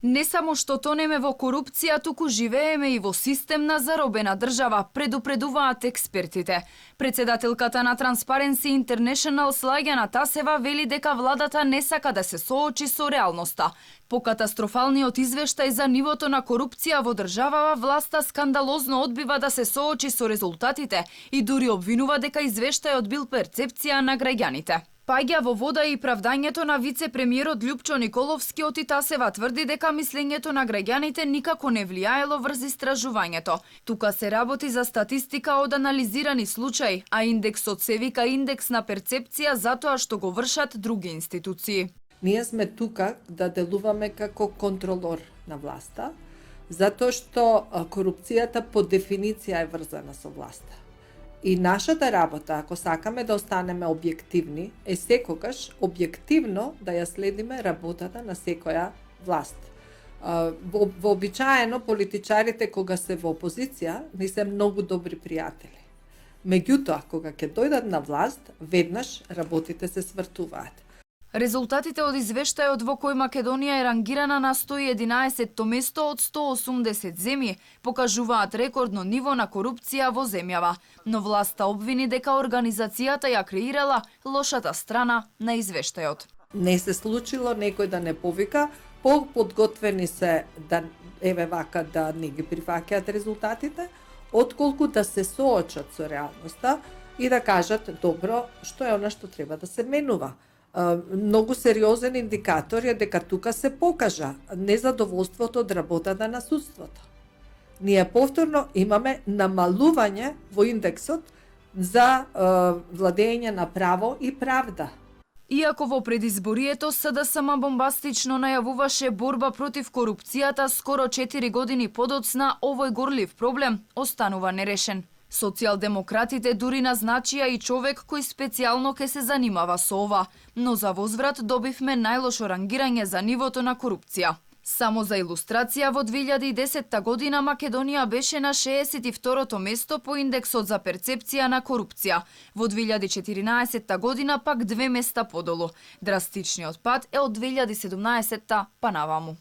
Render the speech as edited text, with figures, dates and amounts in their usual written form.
Не само што тонеме во корупција, туку живееме и во системна заробена држава, предупредуваат експертите. Председателката на Transparency International Слаѓана Тасева вели дека владата не сака да се соочи со реалноста. По катастрофалниот извештај за нивото на корупција во државава, власта скандалозно одбива да се соочи со резултатите и дури обвинува дека извештајот бил перцепција на граѓаните. Паѓа во вода и правдањето на вице-премиерот Љупчо Николовски, и Тасева тврди дека мислењето на граѓаните никако не влијаело врз истражувањето. Тука се работи за статистика од анализирани случаи, а индексот се вика индекс на перцепција затоа што го вршат други институции. Ние сме тука да делуваме како контролор на власта, затоа што корупцијата по дефиниција е врзана со власта. И нашата работа, ако сакаме да останеме објективни, е секогаш објективно да ја следиме работата на секоја власт. Вообичаено политичарите кога се во опозиција не се многу добри пријатели. Меѓутоа, кога ќе дојдат на власт, веднаш работите се свртуваат. Резултатите од извештајот во кој Македонија е рангирана на 111-то место од 180 земји покажуваат рекордно ниво на корупција во земјава, но власта обвини дека организацијата ја креирала лошата страна на извештајот. Не се случило некој да не повика, подготвени се да еве вака да не ги прифаќаат резултатите, отколку да се соочат со реалноста и да кажат добро, што е она што треба да се менува. Многу сериозен индикатор е дека тука се покажа незадоволството од работата на судството. Ние повторно имаме намалување во индексот за владење на право и правда. Иако во предизборието СДСМ бомбастично најавуваше борба против корупцијата, скоро 4 години подоцна овој горлив проблем останува нерешен. Социјалдемократите дури назначија и човек кој специјално ке се занимава со ова, но за возврат добивме најлошо рангирање за нивото на корупција. Само за илустрација, во 2010 година Македонија беше на 62-то место по индексот за перцепција на корупција. Во 2014 година пак 2 места подолу. Драстичниот пат е од 2017 па наваму.